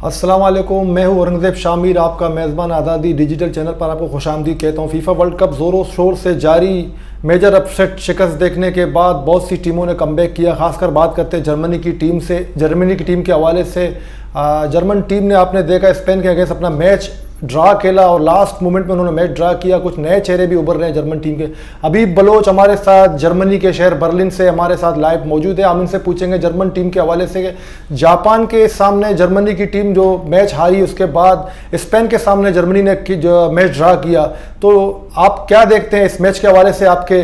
अस्सलाम वालेकुम, मैं हूं औरंगज़ेब शामिर, आपका मेज़बान आज़ादी डिजिटल चैनल पर आपको खुशामदीद कहता हूं। फीफा वर्ल्ड कप ज़ोरों शोर से जारी। मेजर अपसेट शिकस्त देखने के बाद बहुत सी टीमों ने कमबैक किया। खासकर बात करते हैं जर्मनी की टीम के हवाले से। जर्मन टीम ने आपने देखा स्पेन के अगेंस्ट अपना मैच ड्रा खेला और लास्ट मोमेंट में उन्होंने मैच ड्रा किया। कुछ नए चेहरे भी उभर रहे हैं जर्मन टीम के। हबीब बलोच हमारे साथ जर्मनी के शहर बर्लिन से हमारे साथ लाइव मौजूद है। हम इनसे पूछेंगे जर्मन टीम के हवाले से। जापान के सामने जर्मनी की टीम जो मैच हारी, उसके बाद स्पेन के सामने जर्मनी ने जो मैच ड्रा किया, तो आप क्या देखते हैं इस मैच के हवाले से? आपके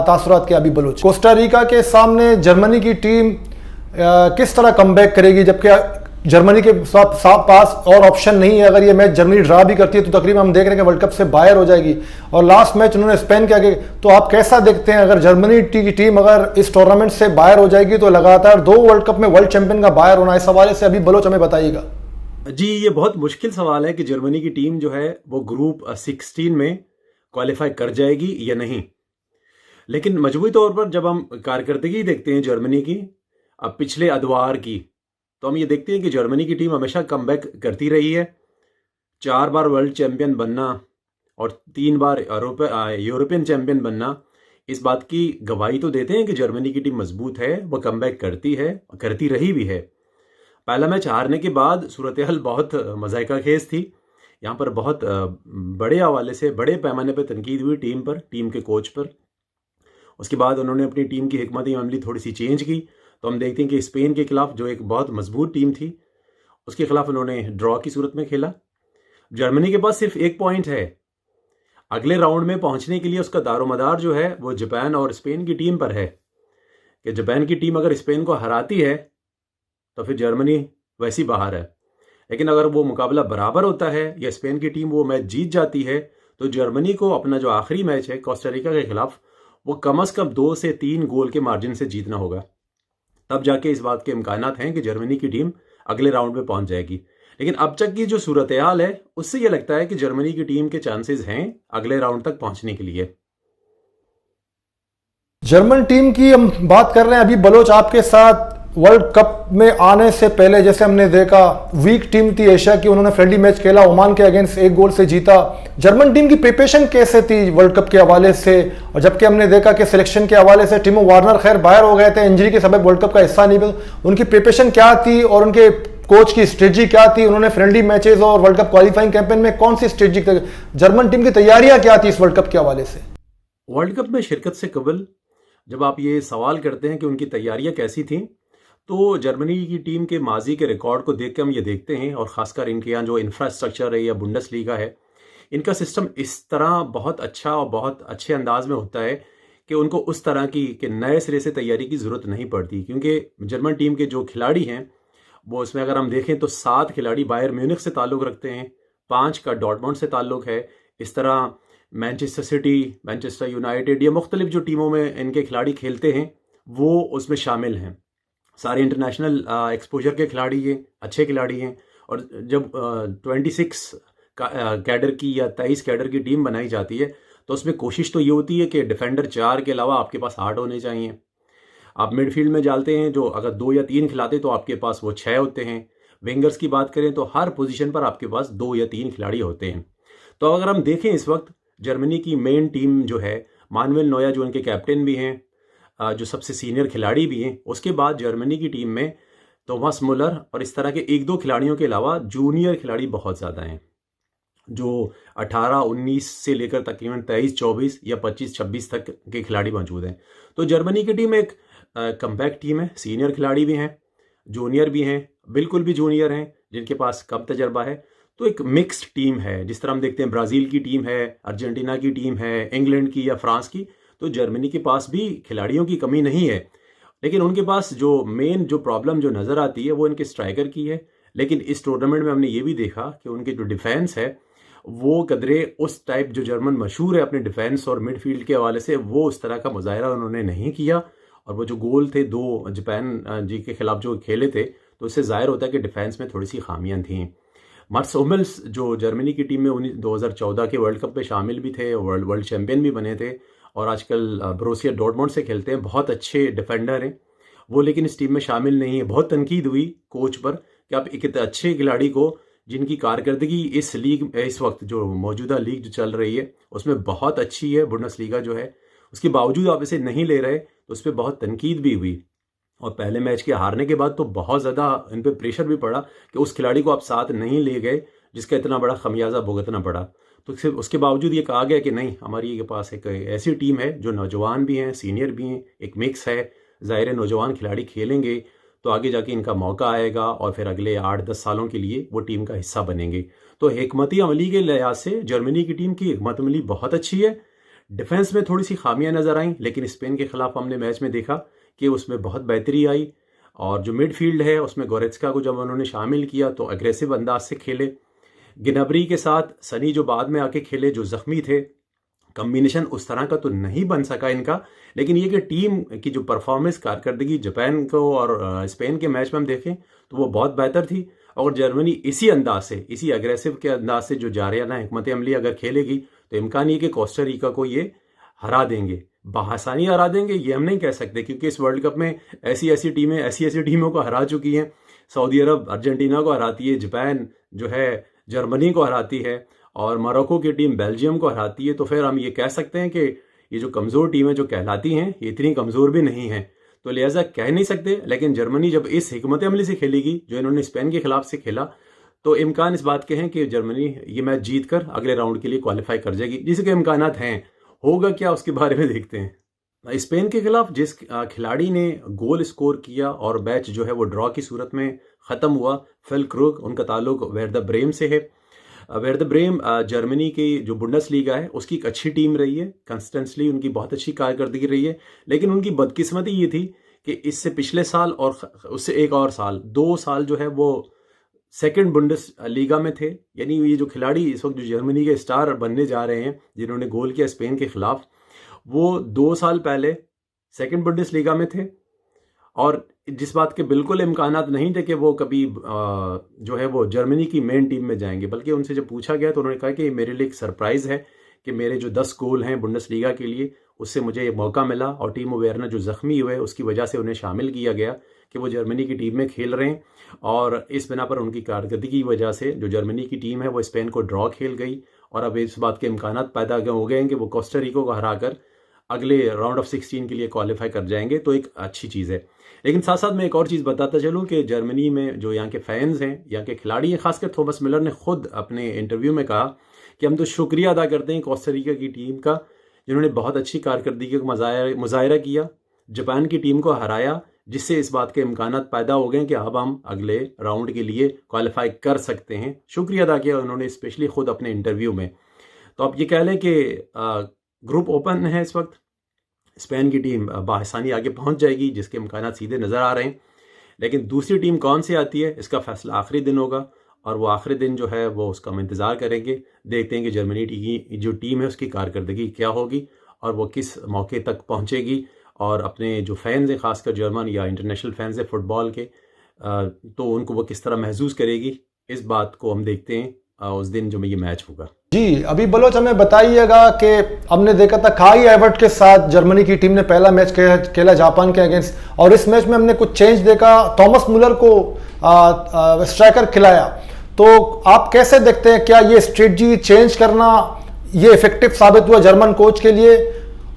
तासुरात के हबीब बलोच। कोस्टा रिका के सामने जर्मनी की टीम किस तरह कमबैक करेगी, जबकि जर्मनी के पास और ऑप्शन नहीं है? अगर ये मैच जर्मनी ड्रा भी करती है तो तकरीबन हम देख रहे हैं कि वर्ल्ड कप से बाहर हो जाएगी। और लास्ट मैच उन्होंने स्पेन के आगे, तो आप कैसा देखते हैं अगर जर्मनी की टीम अगर इस टूर्नामेंट से बाहर हो जाएगी तो लगातार 2 वर्ल्ड कप में वर्ल्ड चैंपियन का बाहर होना? इस हवाले से अभी बलोच हमें बताइएगा। जी, ये बहुत मुश्किल सवाल है कि जर्मनी की टीम जो है वो ग्रुप 16 में क्वालिफाई कर जाएगी या नहीं। लेकिन मजमूई तौर पर जब हम कारकर्दगी देखते हैं जर्मनी की अब पिछले अदवार की, तो हम ये देखते हैं कि जर्मनी की टीम हमेशा कमबैक करती रही है। 4 बार वर्ल्ड चैंपियन बनना और 3 बार यूरोपियन चैंपियन बनना इस बात की गवाही तो देते हैं कि जर्मनी की टीम मजबूत है, वो कमबैक करती है, करती रही भी है। पहला मैच हारने के बाद सूरत हाल बहुत मज़ाक़ा खेज थी। यहाँ पर बहुत बड़े हवाले से, बड़े पैमाने पर तनकीद हुई टीम पर, टीम के कोच पर। उसके बाद उन्होंने अपनी टीम की हिकमत अमली थोड़ी सी चेंज की, तो हम देखते हैं कि स्पेन के खिलाफ जो एक बहुत मजबूत टीम थी उसके खिलाफ उन्होंने ड्रॉ की सूरत में खेला। जर्मनी के पास सिर्फ 1 पॉइंट है। अगले राउंड में पहुंचने के लिए उसका दारोमदार जो है वो जापान और स्पेन की टीम पर है कि जापान की टीम अगर स्पेन को हराती है तो फिर जर्मनी वैसी बाहर है। लेकिन अगर वो मुकाबला बराबर होता है या स्पेन की टीम वो मैच जीत जाती है तो जर्मनी को अपना जो आखिरी मैच है कोस्टा रिका के खिलाफ वो कम से कम 2 से 3 गोल के मार्जिन से जीतना होगा। तब जाके इस बात के इम्कानात हैं कि जर्मनी की टीम अगले राउंड में पहुंच जाएगी। लेकिन अब तक की जो सूरत हाल है उससे ये लगता है कि जर्मनी की टीम के चांसेस हैं अगले राउंड तक पहुंचने के लिए। जर्मन टीम की हम बात कर रहे हैं अभी बलोच आपके साथ। वर्ल्ड कप में आने से पहले जैसे हमने देखा वीक टीम थी एशिया की, उन्होंने फ्रेंडली मैच खेला, ओमान के अगेंस्ट 1 गोल से जीता। जर्मन टीम की प्रिपरेशन कैसे थी वर्ल्ड कप के हवाले से? और जबकि हमने देखा कि सिलेक्शन के हवाले से टिमो वार्नर खैर बाहर हो गए थे इंजरी के सबब, वर्ल्ड कप का हिस्सा नहीं बने। उनकी प्रिपरेशन क्या थी और उनके कोच की स्ट्रेटजी क्या थी? उन्होंने फ्रेंडली मैचेस और वर्ल्ड कप क्वालिफाइंग कैंपेन में कौन सी स्ट्रेटजी, जर्मन टीम की तैयारियां क्या थी इस वर्ल्ड कप के हवाले से? वर्ल्ड कप में शिरकत से कबल जब आप ये सवाल करते हैं कि उनकी तैयारियां कैसी थी, तो जर्मनी की टीम के माजी के रिकॉर्ड को देख के हम ये देखते हैं, और ख़ासकर इनके यहाँ जो इंफ्रास्ट्रक्चर है या बुंडसलीगा है, इनका सिस्टम इस तरह बहुत अच्छा और बहुत अच्छे अंदाज में होता है कि उनको उस तरह की कि नए सिरे से तैयारी की ज़रूरत नहीं पड़ती। क्योंकि जर्मन टीम के जो खिलाड़ी हैं वो उसमें अगर हम देखें तो 7 खिलाड़ी बायर म्यूनिख से ताल्लुक़ रखते हैं, 5 का डॉर्टमुंड से ताल्लुक़ है। इस तरह मैनचेस्टर सिटी, मैनचेस्टर यूनाइटेड, ये मुख्तलिफ जो टीमों में इनके खिलाड़ी खेलते हैं वो उसमें शामिल हैं। सारे इंटरनेशनल एक्सपोजर के खिलाड़ी ये अच्छे खिलाड़ी हैं। और जब 26 कैडर की या 23 कैडर की टीम बनाई जाती है तो उसमें कोशिश तो ये होती है कि डिफेंडर 4 के अलावा आपके पास 8 होने चाहिए। आप मिडफील्ड में डालते हैं जो अगर 2 या 3 खिलाते तो आपके पास वो 6 होते हैं। विंगर्स की बात करें तो हर पोजीशन पर आपके पास 2 या 3 खिलाड़ी होते हैं। तो अगर हम देखें इस वक्त जर्मनी की मेन टीम जो है, मानुएल नोयर जो उनके कैप्टन भी हैं, जो सबसे सीनियर खिलाड़ी भी हैं, उसके बाद जर्मनी की टीम में थॉमस मुलर और इस तरह के 1-2 खिलाड़ियों के अलावा जूनियर खिलाड़ी बहुत ज़्यादा हैं, जो 18-19 से लेकर तकरीबन 23-24 या 25-26 तक के खिलाड़ी मौजूद हैं। तो जर्मनी की टीम एक कमबैक टीम है। सीनियर खिलाड़ी भी हैं, जूनियर भी हैं, बिल्कुल भी जूनियर हैं जिनके पास कम तजर्बा है। तो एक मिक्स्ड टीम है। जिस तरह हम देखते हैं ब्राज़ील की टीम है, अर्जेंटीना की टीम है, इंग्लैंड की या फ्रांस की, तो जर्मनी के पास भी खिलाड़ियों की कमी नहीं है। लेकिन उनके पास जो मेन जो प्रॉब्लम जो नज़र आती है वो इनके स्ट्राइकर की है। लेकिन इस टूर्नामेंट में हमने ये भी देखा कि उनके जो डिफेंस है वो कदरे उस टाइप जो जर्मन मशहूर है अपने डिफेंस और मिडफील्ड के हवाले से, वो उस तरह का मुजाहरा उन्होंने नहीं किया। और वो जो गोल थे 2 जापान जी के खिलाफ जो खेले थे, तो उससे ज़ाहिर होता है कि डिफेंस में थोड़ी सी खामियां थी। मार्स हुमेल्स जो जर्मनी की टीम में 2014 के वर्ल्ड कप में शामिल भी थे, वर्ल्ड चैम्पियन भी बने थे और आजकल ब्रोसिया डॉर्टमुंड से खेलते हैं, बहुत अच्छे डिफेंडर हैं वो, लेकिन इस टीम में शामिल नहीं है। बहुत तनकीद हुई कोच पर कि आप एक अच्छे खिलाड़ी को, जिनकी कारकर्दगी इस लीग, इस वक्त जो मौजूदा लीग जो चल रही है उसमें बहुत अच्छी है, बुंडेसलीगा जो है, उसके बावजूद आप इसे नहीं ले रहे, तो उस पर बहुत तनकीद भी हुई। और पहले मैच के हारने के बाद तो बहुत ज़्यादा इन पर प्रेशर भी पड़ा कि उस खिलाड़ी को आप साथ नहीं ले गए जिसका इतना बड़ा खमियाजा भुगतना पड़ा। तो सिर्फ उसके बावजूद ये कहा गया कि नहीं, हमारी के पास एक ऐसी टीम है जो नौजवान भी हैं, सीनियर भी हैं, एक मिक्स है। ज़ाहिर है नौजवान खिलाड़ी खेलेंगे तो आगे जाके इनका मौका आएगा और फिर अगले 8-10 सालों के लिए वो टीम का हिस्सा बनेंगे। तो हिकमती अमली के लिहाज से जर्मनी की टीम की हिकमत अमली बहुत अच्छी है। डिफेंस में थोड़ी सी खामियां नज़र आई, लेकिन स्पेन के खिलाफ हमने मैच में देखा कि उसमें बहुत बेहतरी आई। और जो मिडफील्ड है उसमें गोरेत्स्का को जब उन्होंने शामिल किया तो अग्रेसिव अंदाज से खेले। गिनाब्री के साथ सनी जो बाद में आके खेले, जो जख्मी थे, कम्बिनेशन उस तरह का तो नहीं बन सका इनका। लेकिन ये कि टीम की जो परफॉर्मेंस, कारकर्दगी जापान को और स्पेन के मैच में हम देखें तो वो बहुत बेहतर थी। और जर्मनी इसी अंदाज से, इसी अग्रेसिव के अंदाज से जो जारियाना हिकमत अमली अगर खेलेगी तो इम्कान ये कि कोस्टा रिका को ये हरा देंगे। बआसानी हरा देंगे ये हम नहीं कह सकते, क्योंकि इस वर्ल्ड कप में ऐसी ऐसी टीमों को हरा चुकी हैं। सऊदी अरब अर्जेंटीना को हराती है, जापान जो है जर्मनी को हराती है, और मोरक्को की टीम बेल्जियम को हराती है। तो फिर हम ये कह सकते हैं कि ये जो कमज़ोर टीमें जो कहलाती हैं ये इतनी कमज़ोर भी नहीं हैं। तो लिहाजा कह नहीं सकते। लेकिन जर्मनी जब इस हिकमत अमली से खेलेगी जो इन्होंने स्पेन के खिलाफ से खेला, तो इम्कान इस बात के हैं कि जर्मनी ये मैच जीत कर अगले राउंड के लिए क्वालिफाई कर जाएगी, जिसके इम्कानात हैं। होगा क्या उसके बारे में देखते हैं। स्पेन के खिलाफ जिस खिलाड़ी ने गोल स्कोर किया और मैच जो है वो ड्रॉ की सूरत में ख़त्म हुआ, फुल्क्रूग, उनका ताल्लुक वेर्डर ब्रेम से है। वेर्डर ब्रेम जर्मनी की जो बुंडेसलीगा है उसकी एक अच्छी टीम रही है, कंसिस्टेंटली उनकी बहुत अच्छी कारकर्दगी रही है। लेकिन उनकी बदकिस्मती ये थी कि इससे पिछले साल और उससे एक और साल, 2 साल जो है वो सेकंड बुंडेसलीगा में थे। यानी ये जो खिलाड़ी इस वक्त जो जर्मनी के स्टार बनने जा रहे हैं, जिन्होंने गोल किया स्पेन के खिलाफ, वो 2 साल पहले सेकंड बुंडेसलीगा में थे। और जिस बात के बिल्कुल इम्कानात नहीं थे कि वो कभी जो है वो जर्मनी की मेन टीम में जाएंगे। बल्कि उनसे जब पूछा गया तो उन्होंने कहा कि मेरे लिए एक सरप्राइज़ है कि मेरे जो 10 गोल हैं बुंडेसलीगा के लिए, उससे मुझे ये मौका मिला। और टीमो वेर्नर जो ज़ख्मी हुए उसकी वजह से उन्हें शामिल किया गया कि वो जर्मनी की टीम में खेल रहे हैं। और इस बिना पर उनकी कारकर्दगी की वजह से जो जर्मनी की टीम है वो स्पेन को ड्रॉ खेल गई। और अब इस बात के इम्कानात पैदा हो गए हैं कि वो कोस्टा रिका को हराकर अगले राउंड ऑफ 16 के लिए क्वालिफाई कर जाएंगे। तो एक अच्छी चीज़ है। लेकिन साथ साथ मैं एक और चीज़ बताता चलूँ कि जर्मनी में जो यहाँ के फैंस हैं, यहाँ के खिलाड़ी हैं, खासकर थॉमस मिलर ने खुद अपने इंटरव्यू में कहा कि हम तो शुक्रिया अदा करते हैं कोस्टा रिका की टीम का, जिन्होंने बहुत अच्छी कारकर्दगी का मुजाहिरा किया, जापान की टीम को हराया, जिससे इस बात के इम्कानात पैदा हो गए कि अब हम अगले राउंड के लिए क्वालिफाई कर सकते हैं। शुक्रिया अदा किया उन्होंने स्पेशली खुद अपने इंटरव्यू में। तो आप ये कह लें कि ग्रुप ओपन है इस वक्त। स्पेन की टीम बआसानी आगे पहुंच जाएगी, जिसके इम्कानात सीधे नज़र आ रहे हैं। लेकिन दूसरी टीम कौन सी आती है इसका फैसला आखिरी दिन होगा, और वो आखिरी दिन जो है वो उसका हम इंतज़ार करेंगे। देखते हैं कि जर्मनी की जो टीम है उसकी कारकर्दगी क्या होगी और वो किस मौके तक पहुंचेगी। और अपने जो फैंस हैं, खासकर जर्मन या इंटरनेशनल फैंस हैं फुटबॉल के, तो उनको वो किस तरह महसूस करेगी, इस बात को हम देखते हैं उस दिन जो में ये मैच होगा। जी, अभी बलोच हमें बताइएगा कि हमने देखा था काई हैवर्ट्ज के साथ जर्मनी की टीम ने पहला मैच खेला जापान के अगेंस्ट, और इस मैच में हमने कुछ चेंज देखा। थॉमस मुलर को स्ट्राइकर खिलाया। तो आप कैसे देखते हैं, क्या ये स्ट्रेटजी चेंज करना ये इफेक्टिव साबित हुआ जर्मन कोच के लिए?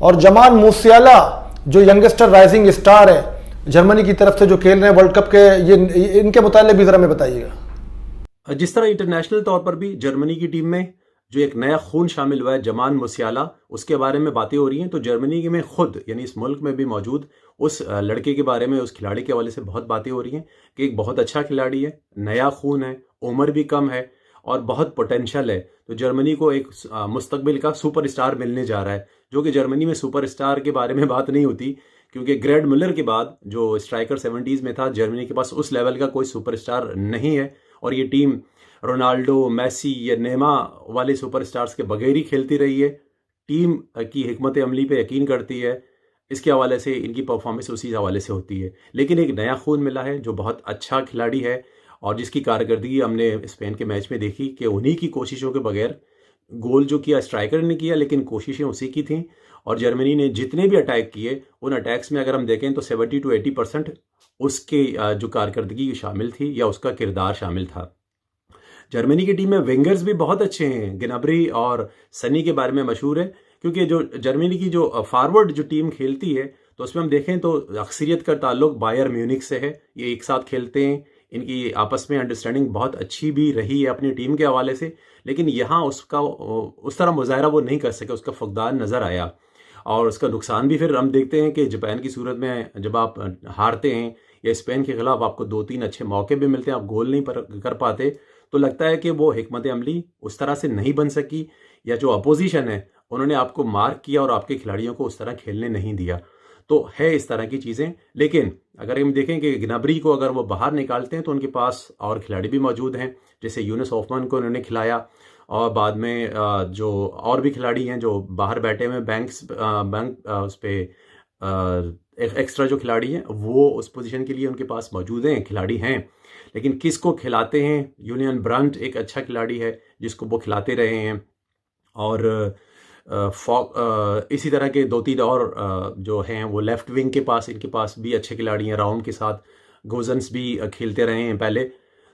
और जमान मूसियाला जो यंगस्टर राइजिंग स्टार है जर्मनी की तरफ से जो खेल रहे हैं वर्ल्ड कप के, ये इनके मुताबिक भी जरा हमें बताइएगा। जिस तरह इंटरनेशनल तौर पर भी जर्मनी की टीम में जो एक नया खून शामिल हुआ है, जमान मूसियाला, उसके बारे में बातें हो रही हैं। तो जर्मनी में खुद यानी इस मुल्क में भी मौजूद उस लड़के के बारे में, उस खिलाड़ी के हवाले से बहुत बातें हो रही हैं कि एक बहुत अच्छा खिलाड़ी है, नया खून है, उम्र भी कम है और बहुत पोटेंशियल है। तो जर्मनी को एक मुस्तकबिल का सुपरस्टार मिलने जा रहा है, जो कि जर्मनी में सुपरस्टार के बारे में बात नहीं होती, क्योंकि ग्रेड मुलर के बाद जो स्ट्राइकर 70s में था, जर्मनी के पास उस लेवल का कोई सुपरस्टार नहीं है। और ये टीम रोनाल्डो, मेसी या नेमा वाले सुपरस्टार्स के बगैर ही खेलती रही है। टीम की हिकमत अमली पे यकीन करती है, इसके हवाले से इनकी परफॉर्मेंस उसी हवाले से होती है। लेकिन एक नया खून मिला है जो बहुत अच्छा खिलाड़ी है, और जिसकी कारकर्दगी हमने स्पेन के मैच में देखी कि उन्हीं की कोशिशों के बगैर गोल जो किया स्ट्राइकर ने किया, लेकिन कोशिशें उसी की थीं। और जर्मनी ने जितने भी अटैक किए, उन अटैक्स में अगर हम देखें तो 70 to 80% उसके जो कारकर्दगी शामिल थी या उसका किरदार शामिल था। जर्मनी की टीम में विंगर्स भी बहुत अच्छे हैं। गिनाब्री और सनी के बारे में मशहूर है, क्योंकि जो जर्मनी की जो फॉरवर्ड जो टीम खेलती है तो उसमें हम देखें तो अक्सरियत का ताल्लुक बायर म्यूनिख से है। ये एक साथ खेलते हैं, इनकी आपस में अंडरस्टैंडिंग बहुत अच्छी भी रही है अपनी टीम के हवाले से, लेकिन यहाँ उसका उस तरह मुजाहरा वो नहीं कर सके, उसका फुकदान नज़र आया। और उसका नुकसान भी फिर हम देखते हैं कि जापान की सूरत में जब आप हारते हैं या स्पेन के खिलाफ आपको 2-3 अच्छे मौके भी मिलते हैं, आप गोल नहीं कर पाते, तो लगता है कि वो हिकमत अमली उस तरह से नहीं बन सकी, या जो अपोजिशन है उन्होंने आपको मार्क किया और आपके खिलाड़ियों को उस तरह खेलने नहीं दिया। तो है इस तरह की चीज़ें। लेकिन अगर हम देखें कि गिनाब्री को अगर वो बाहर निकालते हैं तो उनके पास और खिलाड़ी भी मौजूद हैं, जैसे यूनुस होफमैन को उन्होंने खिलाया, और बाद में जो और भी खिलाड़ी हैं जो बाहर बैठे हुए बैंक उस पर एक्स्ट्रा जो खिलाड़ी हैं वो उस पोजीशन के लिए उनके पास मौजूद हैं, खिलाड़ी हैं। लेकिन किसको खिलाते हैं? यूलियन ब्रंट एक अच्छा खिलाड़ी है जिसको वो खिलाते रहे हैं, और इसी तरह के 2-3 और जो हैं वो लेफ्ट विंग के पास, इनके पास भी अच्छे खिलाड़ी हैं। राउंड के साथ गोजन्स भी खेलते रहे हैं पहले।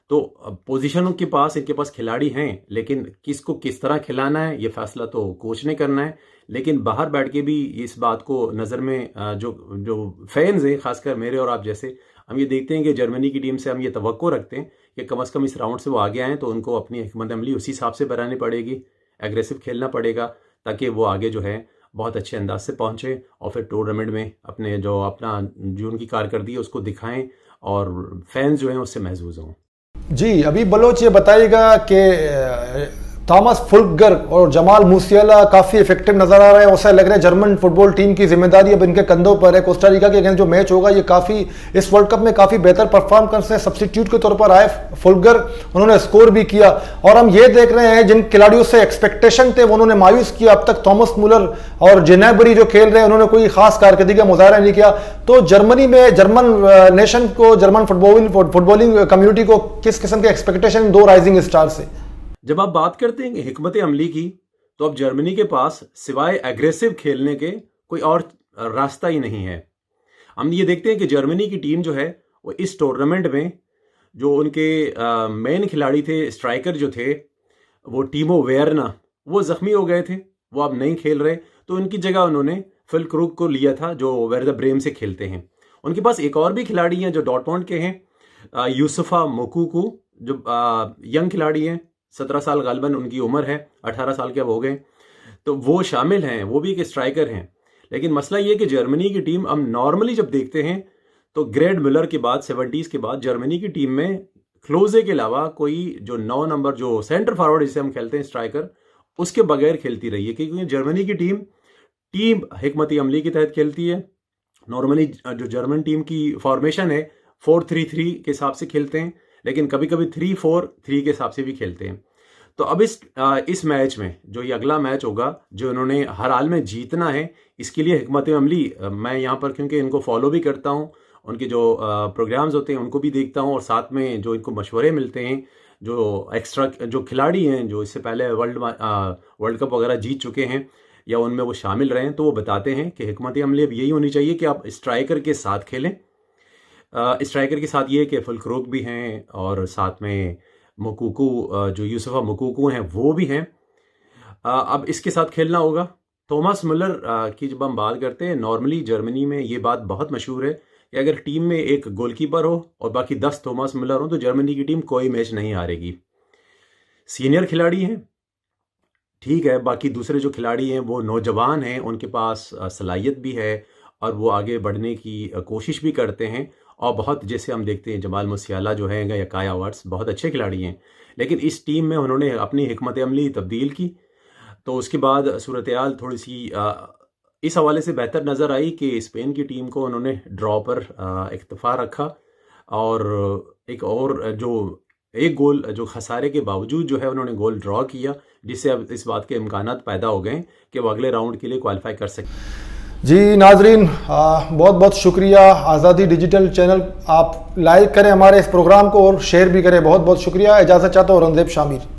तो पोजीशनों के पास इनके पास खिलाड़ी हैं, लेकिन किसको किस तरह खिलाना है ये फैसला तो कोच ने करना है। लेकिन बाहर बैठ के भी इस बात को नज़र में जो फैंस हैं, खासकर मेरे और आप जैसे, हम ये देखते हैं कि जर्मनी की टीम से हम ये तवक्को रखते हैं कि कम से कम इस राउंड से वो आगे आएँ, तो उनको अपनी हिकमत अमली उसी हिसाब से बनानी पड़ेगी, एग्रेसिव खेलना पड़ेगा, ताकि वो आगे जो है बहुत अच्छे अंदाज से पहुँचे और फिर टूर्नामेंट में अपने जो उनकी कारकर्दगी है उसको दिखाएं और फैंस जो हैं उससे महसूस हों। जी, अभी बलोच ये बताइएगा कि थॉमस फुल्कर और जमाल मूसियाला काफ़ी इफेक्टिव नजर आ रहे हैं। ऐसा लग रहा है जर्मन फुटबॉल टीम की जिम्मेदारी अब इनके कंधों पर है। कोस्टा रिका के अगेंस्ट जो मैच होगा ये काफ़ी इस वर्ल्ड कप में काफ़ी बेहतर परफॉर्म करते हैं। सब्स्टिट्यूट के तौर पर आए फुल्कर, उन्होंने स्कोर भी किया, और हम ये देख रहे हैं जिन खिलाड़ियों से एक्सपेक्टेशन थे वो उन्होंने मायूस किया। अब तक थॉमस मुलर और जिनेबरी जो खेल रहे हैं उन्होंने कोई खास कारकर्दगी का मुजाहरा नहीं किया। तो जर्मनी में जर्मन नेशन को, जर्मन फुटबॉलिंग कम्युनिटी को किस किस्म के एक्सपेक्टेशन दो राइजिंग स्टार से? जब आप बात करते हैं हिकमत अमली की, तो अब जर्मनी के पास सिवाय एग्रेसिव खेलने के कोई और रास्ता ही नहीं है। हम ये देखते हैं कि जर्मनी की टीम जो है वो इस टूर्नामेंट में जो उनके मेन खिलाड़ी थे, स्ट्राइकर जो थे वो टीमो वेयरना, वो जख्मी हो गए थे, वो अब नहीं खेल रहे, तो उनकी जगह उन्होंने फिल क्रूक को लिया था जो वेर्दर ब्रेम से खेलते हैं। उनके पास एक और भी खिलाड़ी हैं जो डॉर्टमुंड के हैं, यूसुफा मोकूकू, जो यंग खिलाड़ी हैं, 17 साल गालिबन उनकी उम्र है, 18 साल के अब हो गए, तो वो शामिल हैं, वो भी एक स्ट्राइकर हैं। लेकिन मसला ये कि जर्मनी की टीम हम नॉर्मली जब देखते हैं तो ग्रेड मिलर के बाद 70s के बाद जर्मनी की टीम में क्लोजे के अलावा कोई जो 9 नंबर जो सेंटर फॉरवर्ड जिसे हम खेलते हैं स्ट्राइकर, उसके बगैर खेलती रही है, क्योंकि जर्मनी की टीम हिकमत अमली के तहत खेलती है। नॉर्मली जो जर्मन टीम की फॉर्मेशन है 4-3-3 के हिसाब से खेलते हैं, लेकिन कभी कभी 3-4-3 के हिसाब से भी खेलते हैं। तो अब इस मैच में जो ये अगला मैच होगा जो इन्होंने हर हाल में जीतना है, इसके लिए हिकमत अमली, मैं यहाँ पर क्योंकि इनको फॉलो भी करता हूँ, उनके जो प्रोग्राम्स होते हैं उनको भी देखता हूँ, और साथ में जो इनको मशवरे मिलते हैं, जो एक्स्ट्रा जो खिलाड़ी हैं जो इससे पहले वर्ल्ड कप वगैरह जीत चुके हैं या उनमें वो शामिल रहे हैं, तो वो बताते हैं कि हिकमत अमली अब यही होनी चाहिए कि आप स्ट्राइकर के साथ खेलें। स्ट्राइकर के साथ ये कि फुल्क्रोक भी हैं और साथ में मोकूकू, जो यूसुफा मोकूकू हैं वो भी हैं। अब इसके साथ खेलना होगा। थॉमस मुलर की जब हम बात करते हैं, नॉर्मली जर्मनी में ये बात बहुत मशहूर है कि अगर टीम में एक गोलकीपर हो और बाकी 10 थॉमस मुलर हो तो जर्मनी की टीम कोई मैच नहीं हारेगी। सीनियर खिलाड़ी हैं, ठीक है, बाकी दूसरे जो खिलाड़ी हैं वो नौजवान हैं, उनके पास सलाहियत भी है और वो आगे बढ़ने की कोशिश भी करते हैं, और बहुत, जैसे हम देखते हैं जमाल मूसियाला जो है या काया हावर्ट्स बहुत अच्छे खिलाड़ी हैं। लेकिन इस टीम में उन्होंने अपनी हिकमत अमली तब्दील की, तो उसके बाद सूरत हाल थोड़ी सी इस हवाले से बेहतर नज़र आई कि स्पेन की टीम को उन्होंने ड्रॉ पर इक्तफा रखा, और एक गोल जो खसारे के बावजूद जो है उन्होंने गोल ड्रॉ किया, जिससे अब इस बात के इम्कानात पैदा हो गए कि वो अगले राउंड के लिए क्वालिफाई कर सकते। जी नाजरीन, बहुत बहुत शुक्रिया। आज़ादी डिजिटल चैनल आप लाइक करें हमारे इस प्रोग्राम को और शेयर भी करें। बहुत बहुत शुक्रिया। इजाज़त चाहता हूँ रंदेब शामिर।